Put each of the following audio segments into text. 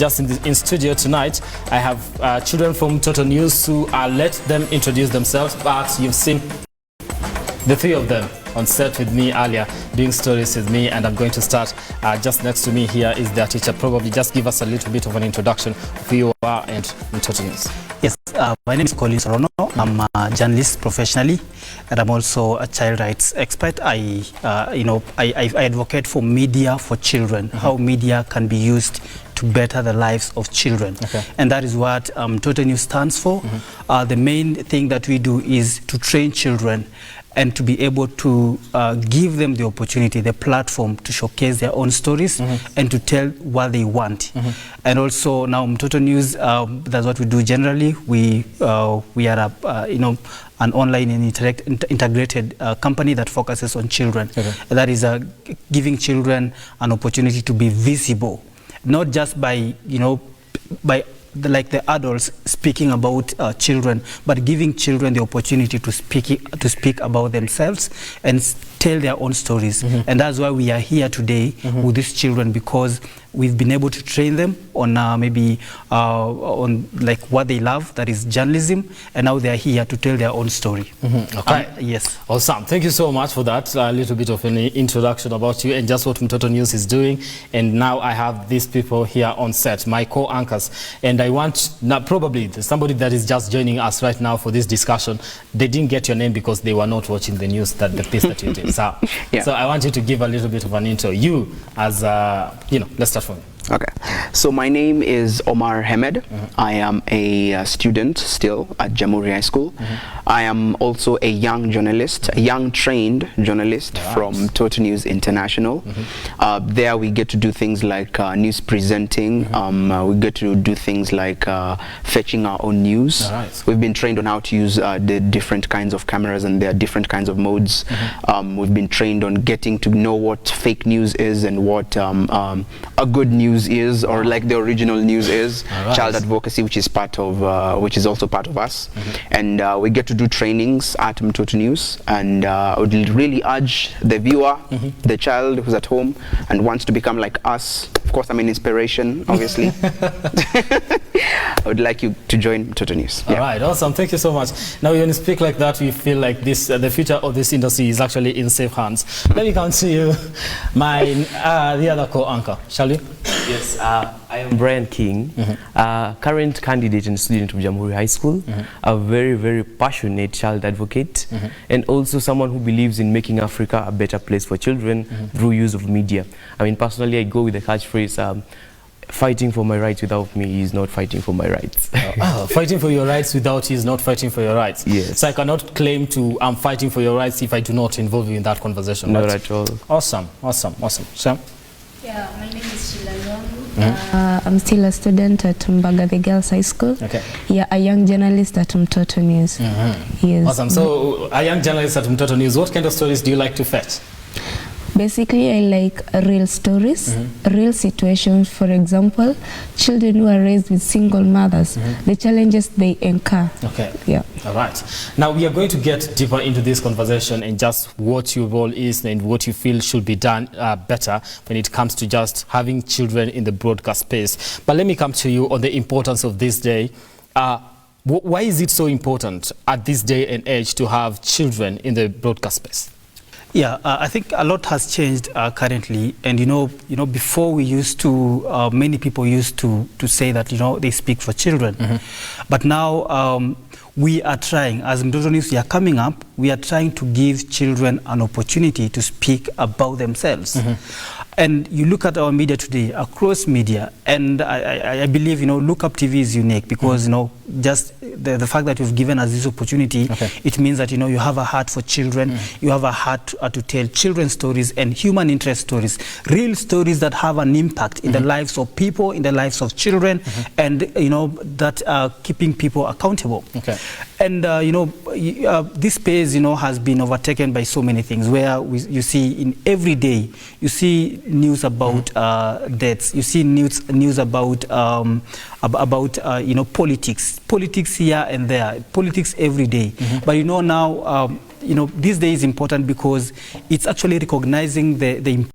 just in studio tonight, I have children from Mtoto News who I'll let them introduce themselves, but you've seen the three of them on set with me earlier, doing stories with me, and I'm going to start just next to me here is their teacher. Probably just give us a little bit of an introduction of who you are and Mtoto News. Yes, my name is Collins Rono. I'm a journalist professionally, and I'm also a child rights expert. I advocate for media for children, how media can be used to better the lives of children. And that is what Mtoto News stands for. The main thing that we do is to train children and to be able to give them the opportunity, the platform to showcase their own stories and to tell what they want. And also now Mtoto News, that's what we do generally. We are an online and integrated company that focuses on children. That is giving children an opportunity to be visible, not just by like the adults speaking about children, but giving children the opportunity to speak about themselves and tell their own stories. And that's why we are here today with these children, because we've been able to train them on on like what they love, that is journalism, and now they are here to tell their own story. Okay. Yes. Awesome. Thank you so much for that. A little bit of an introduction about you and just what Mtoto News is doing. And now I have these people here on set, my co-anchors, and I want now probably somebody that is just joining us right now for this discussion. They didn't get your name because they were not watching the news, that the piece that you did. So, so I want you to give a little bit of an intro. You as let's start from you. Okay, so my name is Omar Hamed. I am a student still at Jamhuri High School. I am also a young journalist, a young trained journalist from Mtoto News International. There we get to do things like news presenting. We get to do things like fetching our own news. We've been trained on how to use the different kinds of cameras and their different kinds of modes. We've been trained on getting to know what fake news is and what a good news is, or like the original news is. Child advocacy, which is part of which is also part of us. And we get to do trainings at Mtoto News, and I would really urge the viewer, the child who's at home and wants to become like us. Of course, I'm an inspiration, obviously. I would like you to join Mtoto News. All right, awesome. Thank you so much. Now, when you speak like that, we feel like this, the future of this industry is actually in safe hands. Let me come to you, the other co-anchor. Shall you? Yes, I am Brian King, current candidate and student of Jamhuri High School, a very, very passionate child advocate, and also someone who believes in making Africa a better place for children through use of media. I mean, personally, I go with the catchphrase, fighting for my rights without me is not fighting for my rights. Fighting for your rights without you is not fighting for your rights. Yes. So I cannot claim to I'm fighting for your rights if I do not involve you in that conversation. Not at all. Awesome, awesome, awesome. Sam? Yeah, my name is Sheila Long. I'm still a student at Mbaga the Girls High School. Yeah, a young journalist at Mtoto News. Yes. Awesome. So, a young journalist at Mtoto News, what kind of stories do you like to fetch? Basically, I like real stories, real situations. For example, children who are raised with single mothers, the challenges they incur. Yeah. All right. Now, we are going to get deeper into this conversation and just what your role is and what you feel should be done better when it comes to just having children in the broadcast space. But let me come to you on the importance of this day. Why is it so important at this day and age to have children in the broadcast space? Yeah, I think a lot has changed currently, and before we used to, many people used to say that they speak for children, but now we are trying, as Mtoto News, we are coming up, we are trying to give children an opportunity to speak about themselves. And you look at our media today, across media, and I believe, Look Up TV is unique because, just the fact that you've given us this opportunity, it means that, you have a heart for children, you have a heart to tell children's stories and human interest stories, real stories that have an impact in the lives of people, in the lives of children, and, that are keeping people accountable. And, this space, has been overtaken by so many things where you see in every day, you see news about deaths, you see news about politics here and there, politics every day. But now, this day is important because it's actually recognizing the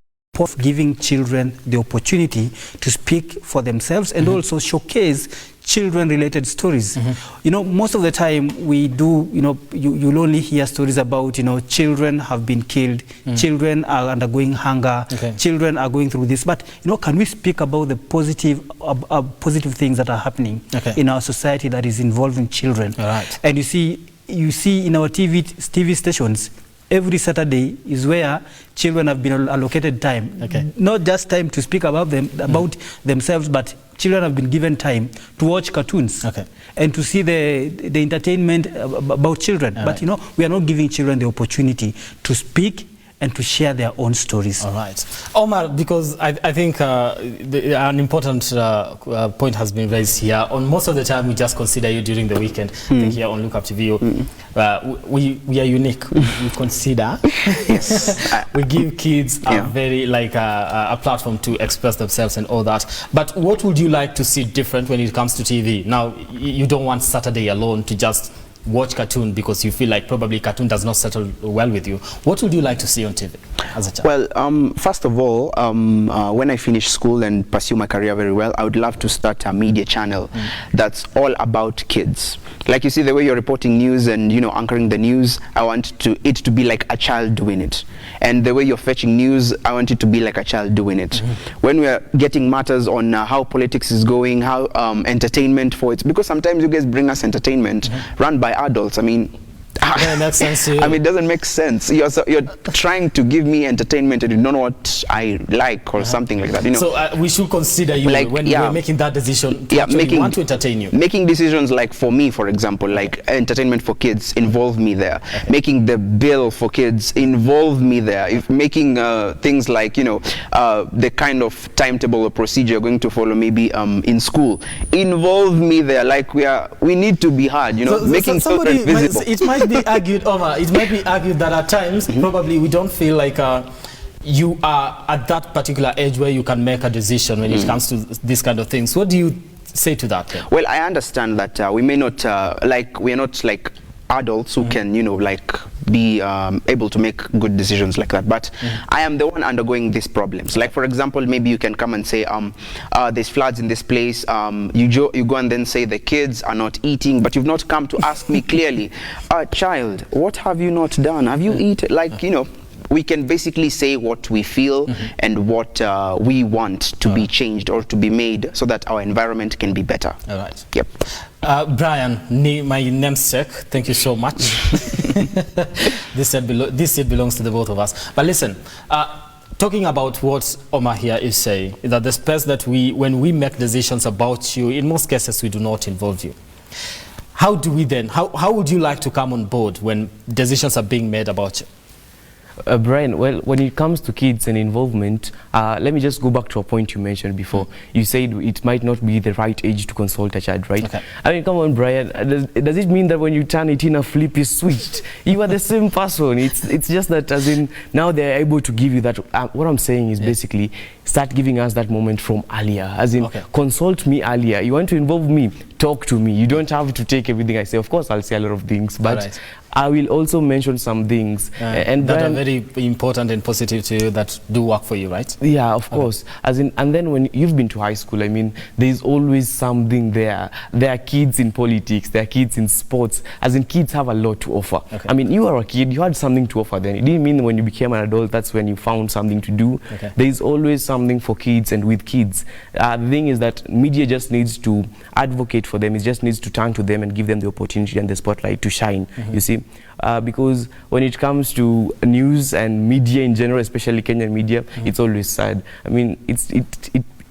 giving children the opportunity to speak for themselves and also showcase children-related stories. You know, most of the time we do, you know, you'll only hear stories about, you know, children have been killed, children are undergoing hunger, children are going through this. But, you know, can we speak about the positive things that are happening in our society that is involving children? And you see in our TV stations, every Saturday is where children have been allocated time, not just time to speak about themselves, but children have been given time to watch cartoons and to see the entertainment about children. But you know, we are not giving children the opportunity to speak and to share their own stories. All right. Omar, because I think an important point has been raised here. On most of the time, we just consider you during the weekend. I think here on Look Up TV, we are unique. We consider. We give kids a very, a platform to express themselves and all that. But what would you like to see different when it comes to TV? Now, you don't want Saturday alone to just watch cartoon because you feel like probably cartoon does not settle well with you. What would you like to see on TV as a child? Well, first of all, when I finish school and pursue my career very well, I would love to start a media channel that's all about kids. Like you see the way you're reporting news and, you know, anchoring the news, I want it to be like a child doing it. And the way you're fetching news, I want it to be like a child doing it. When we are getting matters on how politics is going, how entertainment for it, because sometimes you guys bring us entertainment run by adults. I mean, makes sense to you. I mean, it doesn't make sense. You're trying to give me entertainment and you don't know what I like or something like that. You know? So we should consider you when we're making that decision to want to entertain you. Making decisions like for me, for example, like entertainment for kids, involve me there. Making the bill for kids, involve me there. If making things like, you know, the kind of timetable or procedure you're going to follow maybe in school, involve me there. Like we need to be hard, you know, making children visible. It might be argued over. It might be argued that at times probably we don't feel like you are at that particular age where you can make a decision when it comes to this kind of things. What do you say to that then? Well, I understand that we may not we are not like adults who can, you know, like be able to make good decisions like that, but I am the one undergoing these problems. Like for example, maybe you can come and say there's floods in this place, you go and then say the kids are not eating, but you've not come to ask me clearly, child, what have you not done? Have you eaten? Like, you know, we can basically say what we feel and what we want to be changed or to be made so that our environment can be better. All right. Yep. Brian, my namesake, thank you so much. This seat belongs to the both of us. But listen, talking about what Omar here is saying, is that the space that when we make decisions about you, in most cases we do not involve you. How do we then, how would you like to come on board when decisions are being made about you? Brian, well, when it comes to kids and involvement, let me just go back to a point you mentioned before. You said it might not be the right age to consult a child, right? I mean, come on, Brian, does it mean that when you turn 18 a flip is switched? You are the same person. It's just that as in now they're able to give you that. What I'm saying is basically start giving us that moment from earlier, as in consult me earlier. You want to involve me, talk to me. You don't have to take everything I say. Of course, I'll say a lot of things, but I will also mention some things and that are very important and positive to you, that do work for you, right? Yeah, of course. As in, and then when you've been to high school, I mean, there's always something there. There are kids in politics, there are kids in sports. As in, kids have a lot to offer. I mean, you were a kid, you had something to offer then. It didn't mean when you became an adult, that's when you found something to do. There's always something for kids and with kids. The thing is that media just needs to advocate for them. It just needs to turn to them and give them the opportunity and the spotlight to shine, you see. Because when it comes to news and media in general, especially Kenyan media, it's always sad. I mean,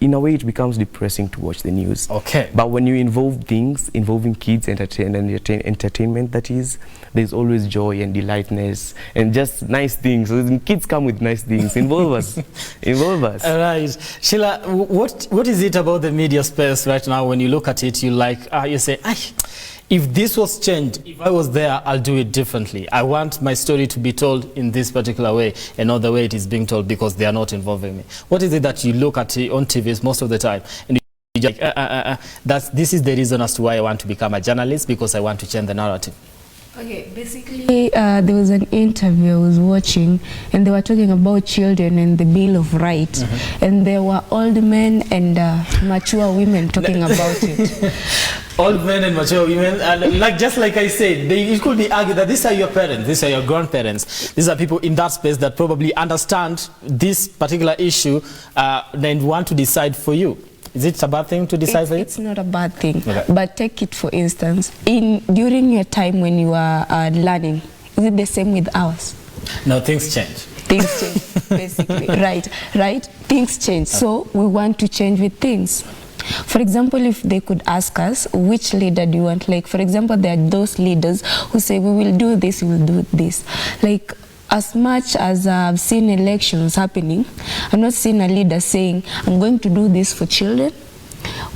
in a way it becomes depressing to watch the news. But when you involve things, involving kids, entertainment, that is, there's always joy and delightness and just nice things. So kids come with nice things. Involve us. Involve us. All right. Sheila, what is it about the media space right now when you look at it, you like, you say, if this was changed, if I was there, I'll do it differently. I want my story to be told in this particular way and not the way it is being told because they are not involving me. What is it that you look at on TVs most of the time and you're like, this is the reason as to why I want to become a journalist, because I want to change the narrative? Okay, basically, there was an interview I was watching, and they were talking about children and the Bill of Rights, and there were old men and mature women talking about it. Old men and mature women, and just like I said, it could be argued that these are your parents, these are your grandparents, these are people in that space that probably understand this particular issue and want to decide for you. Is it a bad thing to decide for you? It's not a bad thing, okay. But take it for instance. During your time when you are learning, is it the same with ours? No, things change. Things change, basically. Right? Things change. So we want to change with things. For example, if they could ask us, which leader do you want? Like, for example, there are those leaders who say, we will do this, we will do this. Like, as much as I've seen elections happening, I'm not seeing a leader saying, I'm going to do this for children,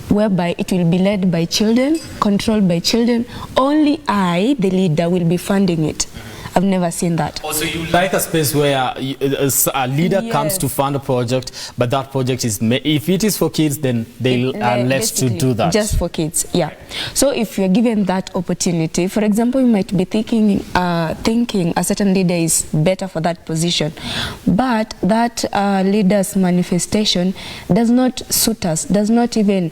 whereby it will be led by children, controlled by children. Only I, the leader, will be funding it. I've never seen that. Also, you like a space where a leader comes to fund a project, but that project is, if it is for kids, then they are led to do that. Just for kids, yeah. So if you're given that opportunity, for example, you might be thinking a certain leader is better for that position, but that leader's manifestation does not suit us, does not even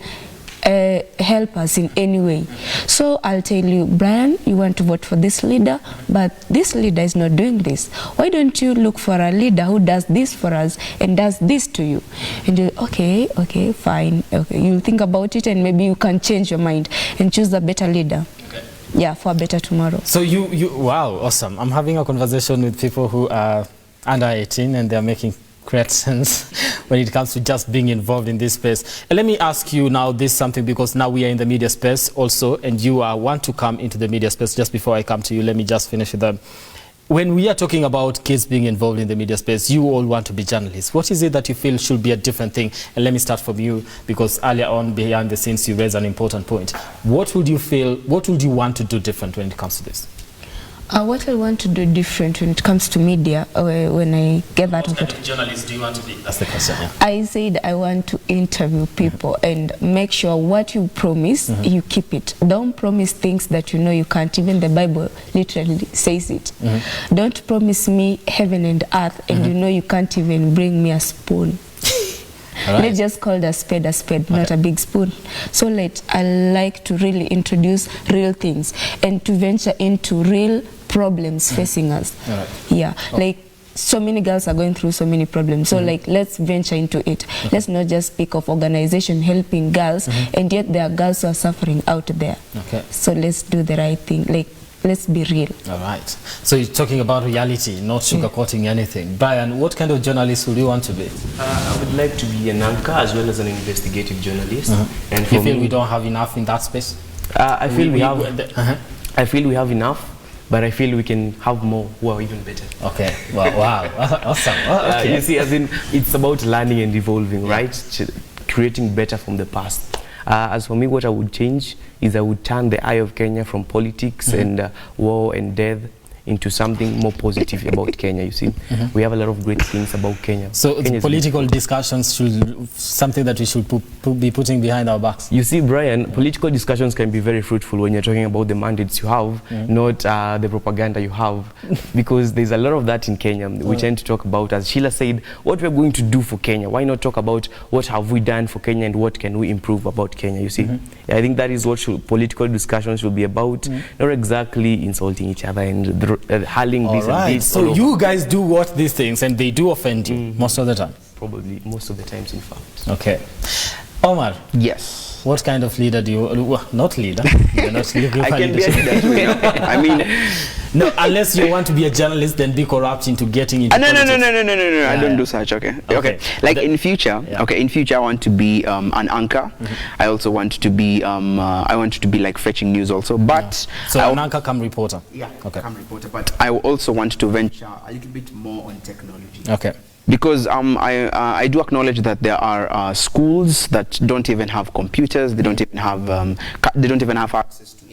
help us in any way. So I'll tell you, Brian, you want to vote for this leader, but this leader is not doing this. Why don't you look for a leader who does this for us and does this to you? And you, okay, fine. Okay, you'll think about it and maybe you can change your mind and choose a better leader. Okay. Yeah, for a better tomorrow. So wow, awesome. I'm having a conversation with people who are under 18 and they're making great sense when it comes to just being involved in this space. And let me ask you now this something, because now we are in the media space also, and you want to come into the media space. Just before I come to you, let me just finish with them. When we are talking about kids being involved in the media space, you all want to be journalists. What is it that you feel should be a different thing? And let me start from you, because earlier on behind the scenes you raised an important point. What would you want to do different when it comes to this? What I want to do different when it comes to media, when I get that opportunity. What kind of journalist do you want to be? That's the question. Yeah. I said I want to interview people and make sure what you promise, you keep it. Don't promise things that you know you can't. Even the Bible literally says it. Don't promise me heaven and earth and you know you can't even bring me a spoon. Right. Let's just call a spade, not a big spoon. So I like to really introduce real things and to venture into real problems facing us. Right. Yeah, like so many girls are going through so many problems. So let's venture into it. Let's not just speak of organization helping girls, and yet there are girls who are suffering out there. Okay. So let's do the right thing. Let's be real. All right. So you're talking about reality, not sugarcoating anything. Brian, what kind of journalist would you want to be? I would like to be an anchor as well as an investigative journalist. And you feel we don't have enough in that space? I feel I feel we have enough, but I feel we can have more who are even better. Okay. Wow. Awesome. Okay. You see, as in, it's about learning and evolving, right? Creating better from the past. As for me, what I would change is I would turn the eye of Kenya from politics and war and death into something more positive about Kenya. You see, we have a lot of great things about Kenya. So the political discussions should something that we should be putting behind our backs. You see, Brian, political discussions can be very fruitful when you're talking about the mandates you have, not the propaganda you have, because there's a lot of that in Kenya. We tend to talk about, as Sheila said, what we're going to do for Kenya. Why not talk about what have we done for Kenya and what can we improve about Kenya? You see, I think that is what political discussions should be about, not exactly insulting each other and hurling this and this. So you guys do watch these things and they do offend you most of the time? Probably most of the times, in fact. Okay. Omar. Yes. What kind of leader do you... not leader. You're not looking I can be a leader too, you know? I mean... No, unless you want to be a journalist, then be corrupt into getting into no, politics. I don't do such. Okay. Like in future, in future I want to be an anchor. I also want to be I want to be like fetching news also. But so an anchor come reporter. Yeah. Okay. Come reporter. But I also want to venture a little bit more on technology. Okay. Because I do acknowledge that there are schools that don't even have computers. They don't even have access to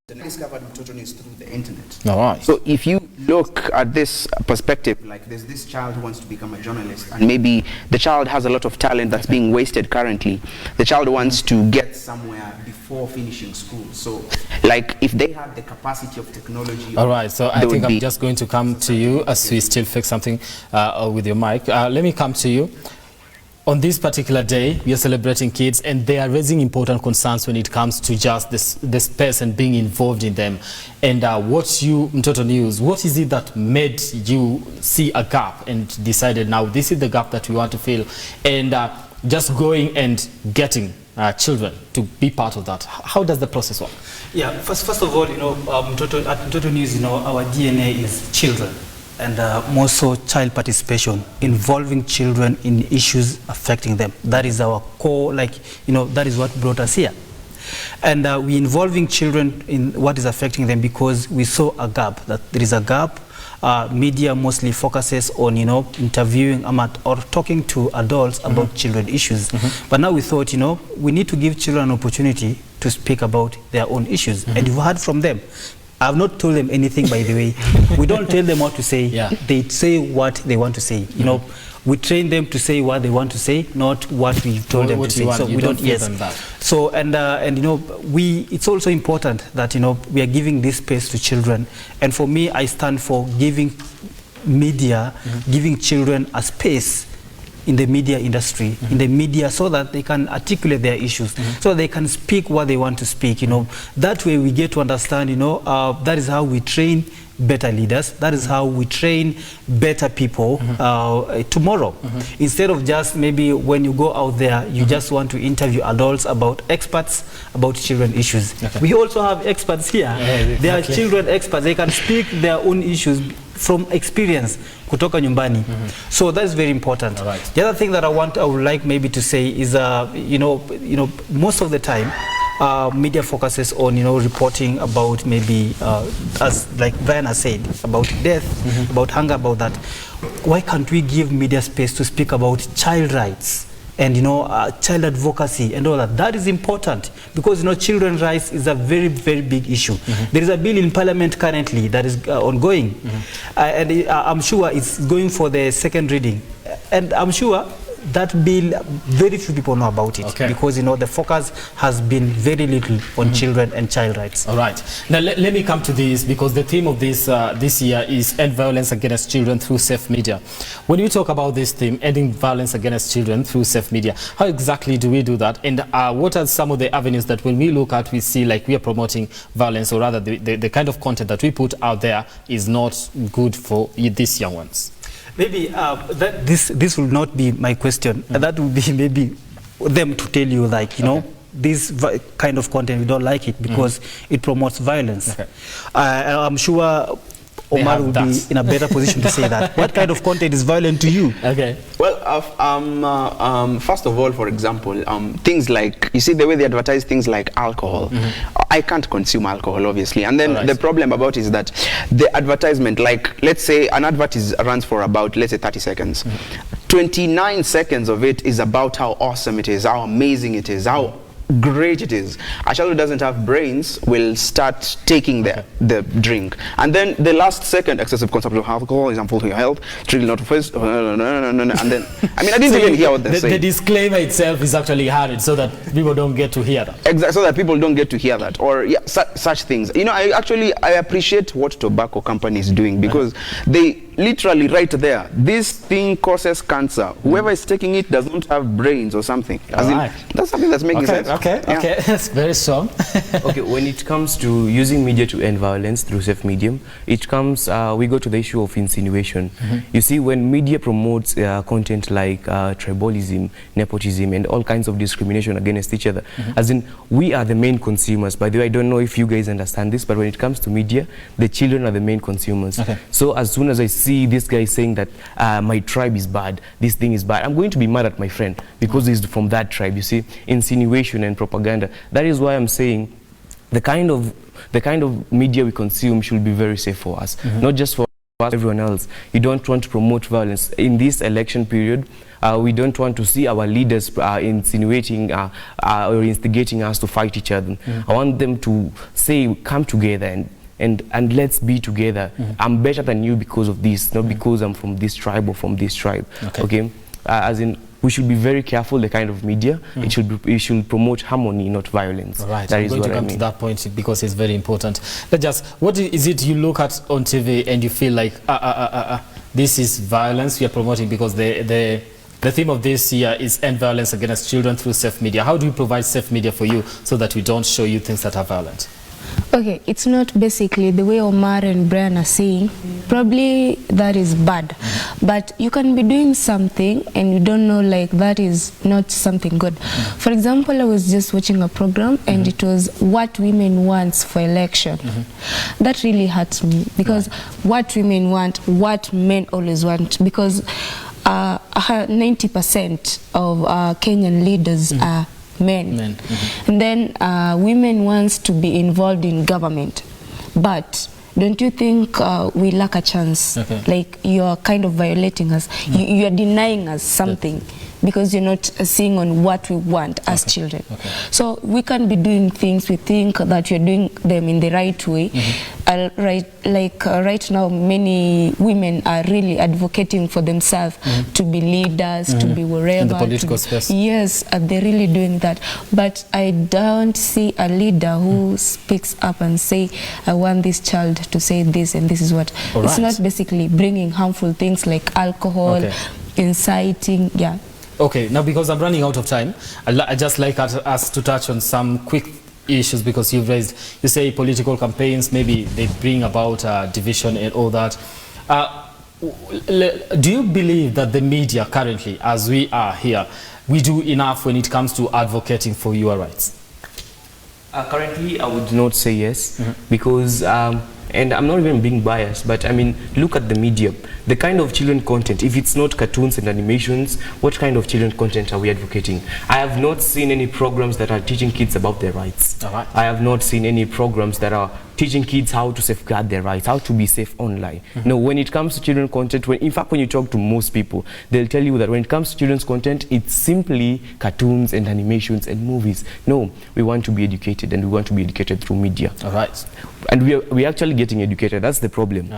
And I discovered Mtoto News through the internet. All right. So if you look at this perspective, like there's this child who wants to become a journalist, and maybe the child has a lot of talent that's being wasted currently. The child wants to get somewhere before finishing school. So like if they have the capacity of technology. All right, so I think I'm just going to come to you as we still fix something with your mic. Let me come to you. On this particular day, we are celebrating kids, and they are raising important concerns when it comes to just this person being involved in them. And what you, Mtoto News, what is it that made you see a gap and decided now this is the gap that we want to fill, and just going and getting children to be part of that? How does the process work? Yeah, first of all, you know, at Mtoto News, you know, our DNA is children. And more so child participation, involving children in issues affecting them. That is our core, like, you know, that is what brought us here. And we involving children in what is affecting them because we saw a gap, that there is a gap. Media mostly focuses on, you know, interviewing or talking to adults about children issues. But now we thought, you know, we need to give children an opportunity to speak about their own issues. And you've heard from them. I've not told them anything, by the way. We don't tell them what to say. Yeah. They say what they want to say. You know, we train them to say what they want to say, not what we told them to say. So we don't. Yes. So and you know, it's also important that, you know, we are giving this space to children. And for me, I stand for giving media, giving children a space in the media industry, in the media, so that they can articulate their issues, so they can speak what they want to speak, you know. That way we get to understand, you know, that is how we train better leaders, that is how we train better people tomorrow. Instead of just maybe when you go out there, you just want to interview adults about experts, about children issues. We also have experts here. They are children experts. They can speak their own issues from experience kutoka nyumbani. So that's very important. Right. The other thing that I would like maybe to say is you know most of the time media focuses on, you know, reporting about maybe as like Brian has said, about death, about hunger, about that. Why can't we give media space to speak about child rights and, you know, child advocacy and all that? That is important because, you know, children's rights is a very, very big issue. There is a bill in Parliament currently that is ongoing, and I'm sure it's going for the second reading, and I'm sure that bill, very few people know about it because, you know, the focus has been very little on children and child rights. All right. Now let me come to this, because the theme of this this year is End Violence Against Children Through Safe Media. When we talk about this theme, ending violence against children through safe media, how exactly do we do that? And what are some of the avenues that when we look at, we see like we are promoting violence, or rather the kind of content that we put out there is not good for these young ones? Maybe this will not be my question. That will be maybe them to tell you, like, you know, this kind of content, we don't like it because it promotes violence. I'm sure Omar will be in a better position to say that. What kind of content is violent to you? Well, first of all, for example, things like, you see the way they advertise things like alcohol. I can't consume alcohol, obviously. And then the problem about it is that the advertisement, like, let's say an advert runs for about, let's say, 30 seconds. 29 seconds of it is about how awesome it is, how amazing it is, how great it is. A child who doesn't have brains will start taking the drink, and then the last second, excessive consumption of alcohol is harmful to your health, it's really not first, and then I mean, I didn't even hear what they say. The disclaimer itself is actually added so that people don't get to hear that. Exactly, so that people don't get to hear that, or such things. You know, I appreciate what tobacco company is doing, because they literally right there, this thing causes cancer. Whoever is taking it does not have brains or something. That's something that's making sense. Okay, that's very strong. Okay, when it comes to using media to end violence through safe medium, it comes, we go to the issue of insinuation. You see, when media promotes content like tribalism, nepotism, and all kinds of discrimination against each other, as in, we are the main consumers. By the way, I don't know if you guys understand this, but when it comes to media, the children are the main consumers. So as soon as I see this guy saying that my tribe is bad, this thing is bad, I'm going to be mad at my friend because he's from that tribe. You see, insinuation and propaganda. That is why I'm saying the kind of media we consume should be very safe for us, not just for everyone else. You don't want to promote violence. In this election period, we don't want to see our leaders insinuating or instigating us to fight each other. I want them to say, come together and let's be together. I'm better than you because of this, not because I'm from this tribe or from this tribe. Okay? As in, we should be very careful the kind of media. It should promote harmony, not violence. Right. That I'm is going what to come I mean. to that point because it's very important. But just, what is it you look at on TV and you feel like, this is violence we are promoting? Because the theme of this year is end violence against children through safe media. How do we provide safe media for you so that we don't show you things that are violent? Okay, it's not basically the way Omar and Brian are saying. Probably that is bad. But you can be doing something and you don't know, like, that is not something good. For example, I was just watching a program and it was what women want for election. That really hurts me because what women want, what men always want, because 90% of Kenyan leaders are men. And then women wants to be involved in government, but don't you think we lack a chance? Like, you're kind of violating us. You're denying us something because you're not seeing on what we want as children. So we can be doing things, we think that you're doing them in the right way. Right now, many women are really advocating for themselves to be leaders, to be wherever. In the political space. Yes, they're really doing that. But I don't see a leader who speaks up and say, I want this child to say this and this is what. It's not basically bringing harmful things like alcohol, inciting, Okay, now because I'm running out of time, I'd just like us to touch on some quick issues because you say political campaigns, maybe they bring about division and all that. Do you believe that the media currently, as we are here, we do enough when it comes to advocating for your rights? Currently, I would not say yes, because and I'm not even being biased, but I mean, look at the media. The kind of children content, if it's not cartoons and animations, what kind of children content are we advocating? I have not seen any programs that are teaching kids about their rights. I have not seen any programs that are teaching kids how to safeguard their rights, how to be safe online. No, when it comes to children content, in fact, when you talk to most people, they'll tell you that when it comes to children's content, it's simply cartoons and animations and movies. No, we want to be educated, and we want to be educated through media. And we're actually getting educated. That's the problem.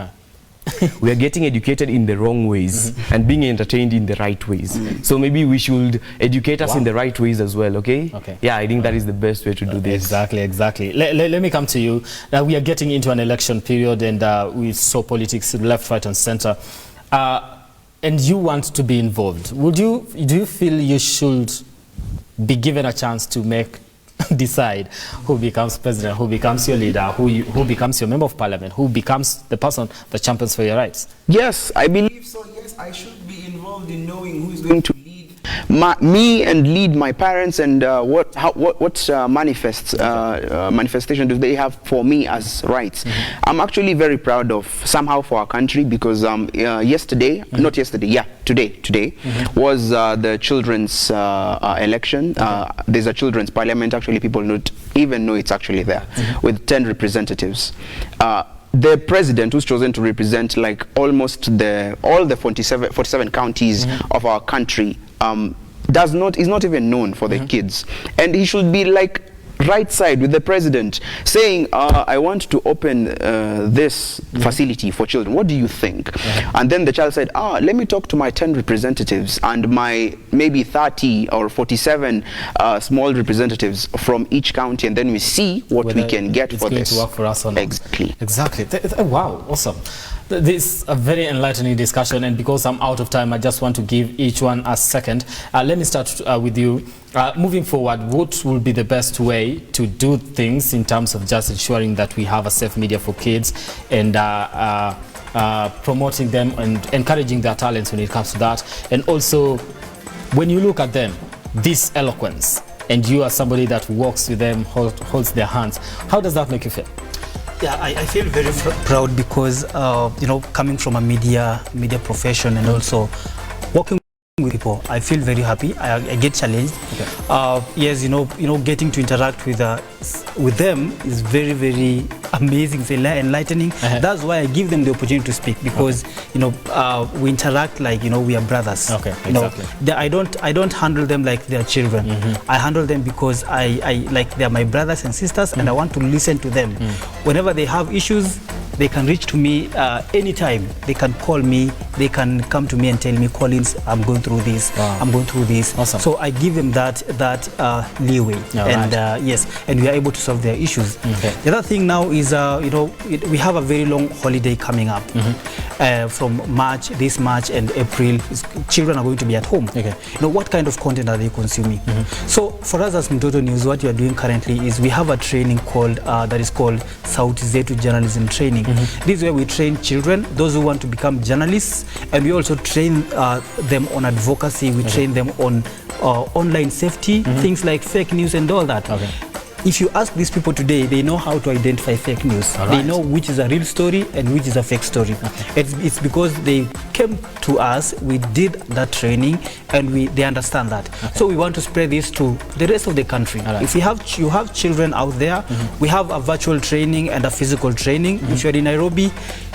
We are getting educated in the wrong ways and being entertained in the right ways. So maybe we should educate us in the right ways as well, okay? Yeah, I think that is the best way to do this. Exactly. Let me come to you. Now, we are getting into an election period and we saw politics left, right and center. And you want to be involved. Do you feel you should be given a chance to decide who becomes president, who becomes your leader, who becomes your member of parliament, who becomes the person that champions for your rights? Yes, I believe so. Yes, I should be involved in knowing who is going to lead me and lead my parents, and what manifestation do they have for me as rights. I'm actually very proud of somehow for our country because today was the children's election. There's a children's parliament. Actually, people don't even know it's actually there with 10 representatives. The president, who's chosen to represent like almost all the 47 counties of our country, is not even known for the kids, and he should be like right side with the president saying, I want to open this facility for children. What do you think? And then the child said, let me talk to my 10 representatives and my maybe 30 or 47 small representatives from each county, and then we see what we can get for this. It's going to work for us or not. Exactly. Wow, awesome. This is a very enlightening discussion, and because I'm out of time, I just want to give each one a second. Let me start with you. Moving forward, what will be the best way to do things in terms of just ensuring that we have a safe media for kids and promoting them and encouraging their talents when it comes to that? And also, when you look at them, this eloquence, and you are somebody that walks with them, holds their hands, how does that make you feel? Yeah, I feel very proud because, coming from a media profession and also working with people, I feel very happy. I get challenged. Yes, getting to interact with them is very, very amazing, it's enlightening. That's why I give them the opportunity to speak, because you know, we interact like, you know, we are brothers. Okay, you know, exactly. I don't handle them like they are children. I handle them because I like they are my brothers and sisters, and I want to listen to them. Whenever they have issues, they can reach to me anytime. They can call me, they can come to me and tell me, Collins, I'm going through this, I'm going through this. Awesome. So I give them that leeway, and yes, and we are able to solve their issues. The other thing now is, you know, we have a very long holiday coming up. From March, this March and April, children are going to be at home. You know, what kind of content are they consuming? So for us as Mtoto News, what we are doing currently is we have a training called that is called Sauti Zetu Journalism Training. This is where we train children, those who want to become journalists, and we also train them on advocacy. We train them on online safety, things like fake news and all that. If you ask these people today, they know how to identify fake news. They know which is a real story and which is a fake story. It's because they came to us, we did that training, and they understand that. So we want to spread this to the rest of the country. If you have children out there, we have a virtual training and a physical training. If you're in Nairobi,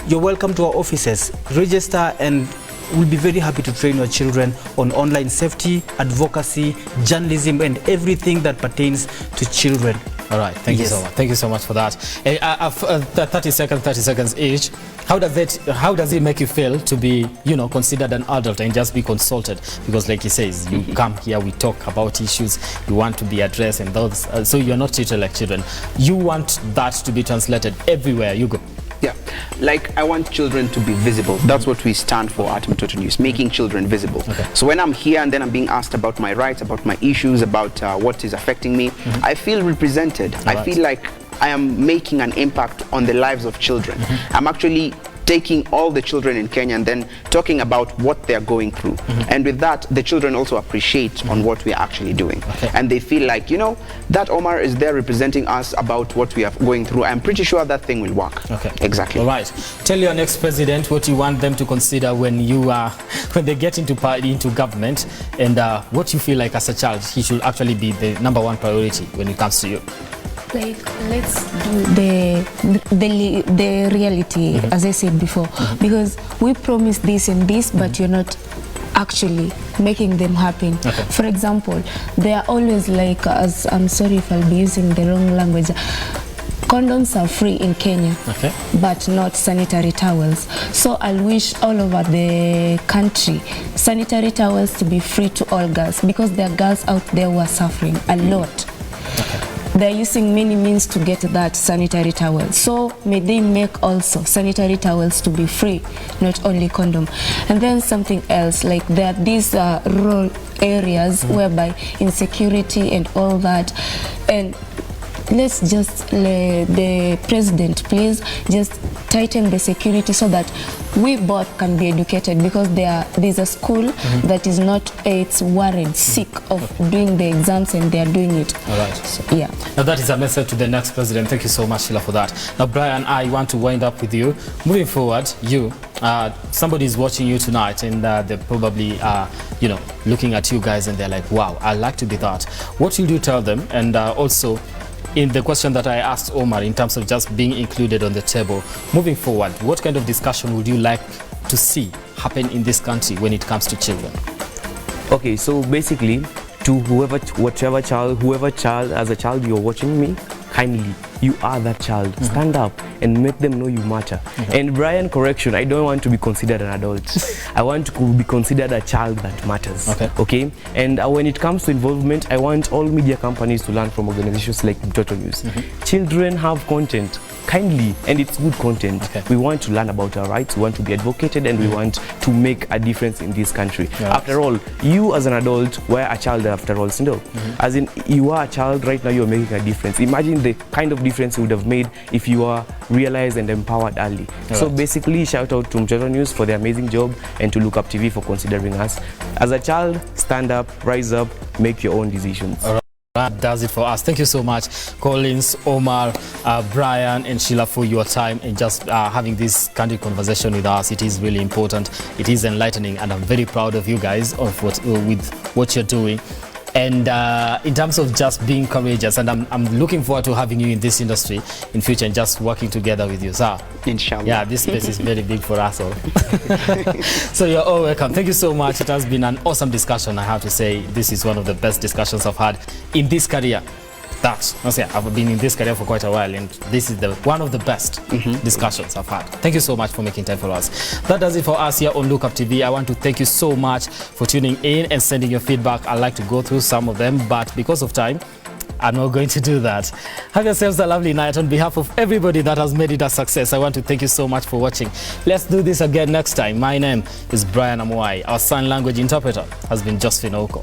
you're welcome to our offices. Register, and we'll be very happy to train your children on online safety, advocacy, journalism, and everything that pertains to children. All right, thank you so much. Thank you so much for that. 30 seconds each. How does it make you feel to be, you know, considered an adult and just be consulted? Because like he says, you come here, we talk about issues you want to be addressed, and those, so you're not treated like children. You want that to be translated everywhere you go. Yeah, like I want children to be visible. That's what we stand for at Mtoto News, making children visible. So when I'm here and then I'm being asked about my rights, about my issues, about what is affecting me, I feel represented. I feel like I am making an impact on the lives of children. I'm actually taking all the children in Kenya and then talking about what they're going through. And with that, the children also appreciate on what we are actually doing. And they feel like, you know, that Omar is there representing us about what we are going through. I'm pretty sure that thing will work. Exactly. All right. Tell your next president what you want them to consider when when they get into government, and what you feel like as a child he should actually be the #1 priority when it comes to you. Like, let's do the reality, as I said before, because we promise this and this, but you're not actually making them happen. For example, they are always like, as I'm sorry if I'll be using the wrong language, condoms are free in Kenya, but not sanitary towels. So I wish all over the country sanitary towels to be free to all girls, because there are girls out there who are suffering a lot. They're using many means to get that sanitary towel. So may they make also sanitary towels to be free, not only condom. And then something else, like there are these rural areas whereby insecurity and all that. And let's just, the president, please just tighten the security so that we both can be educated, because there's a school that is not, it's worried, sick of doing the exams, and they are doing it. All right. So, yeah. Now that is a message to the next president. Thank you so much, Sheila, for that. Now, Brian, I want to wind up with you. Moving forward, somebody is watching you tonight, and they're probably, you know, looking at you guys, and they're like, wow, I'd like to be that. What will you tell them? And also, in the question that I asked Omar, in terms of just being included on the table, moving forward, what kind of discussion would you like to see happen in this country when it comes to children? Okay, so basically, to whoever child, as a child you're watching me, kindly, you are that child. Stand up and make them know you matter. And Brian, correction, I don't want to be considered an adult. I want to be considered a child that matters. Okay? And when it comes to involvement, I want all media companies to learn from organizations like Mtoto News. Children have content, kindly, and it's good content. We want to learn about our rights, we want to be advocated, and we want to make a difference in this country. After all, you as an adult were a child after all, still. As in, you are a child right now, you're making a difference. Imagine the kind of difference you would have made if you are realized and empowered early. So basically, shout out to Mtoto News for the amazing job, and to Look Up TV for considering us. As a child, stand up, rise up, make your own decisions. That does it for us. Thank you so much, Collins, Omar, Brian, and Sheila, for your time and just having this candid conversation with us. It is really important. It is enlightening, and I'm very proud of you guys with what you're doing. And in terms of just being courageous, and I'm looking forward to having you in this industry in future and just working together with you, sir. Inshallah. Yeah, this space is very big for us all. So you're all welcome. Thank you so much. It has been an awesome discussion. I have to say, this is one of the best discussions I've had in this career. I've been in this career for quite a while, and this is one of the best discussions I've had. Thank you so much for making time for us. That does it for us here on Look Up TV. I want to thank you so much for tuning in and sending your feedback. I'd like to go through some of them, but because of time, I'm not going to do that. Have yourselves a lovely night. On behalf of everybody that has made it a success, I want to thank you so much for watching. Let's do this again next time. My name is Brian Amuai. Our sign language interpreter has been Josephine Oko.